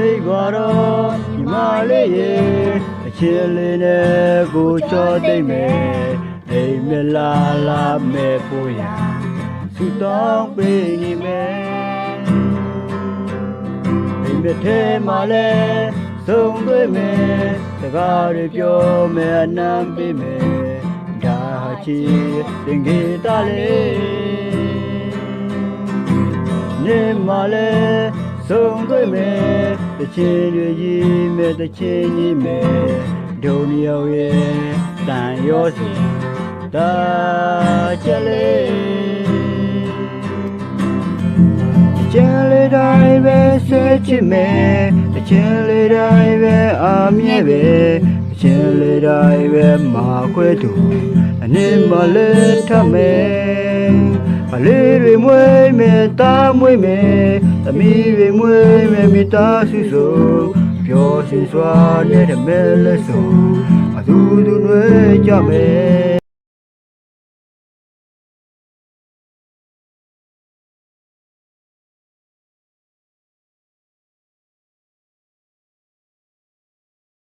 လေးကတော့ဒီမလေးရဲ့အချစ်လေးနဲ့ကိုချောသိမ့်မယ်အိမ်မလာလာမဲ့ပို့ရဆူတောင်းပေးနေမယ်အိမ်မထဲမှာလဲဆုံးတွေ့မယ်စကားတွေပြောမယ်အနမ်းပေးမယ်ဒါချီသင်္ကေတလေးနေမှာလဲဆုံးတွေ့မယ်တချင်တွေကြီးမယ်တချင်ကြီးမယ်ဒုံရောက်ရဲ့တန်ရောစီဒါချက်လေးချင်လေးတိုင်းပဲဆွဲချစ်မယ်ချင်လေးတိုင်းပဲအာမြဲပဲချင်လေးတိုင်းပဲမာခွဲသူအနေမလေးထမယ်အလေးတွေမွေးမယ်တားမွေးမယ်သမီးတွေမွေးမယ်မိသားစုဆိုပျော်ရွှင်စွာနဲ့တမဲလက်ဆိုအသူတွေကြမယ်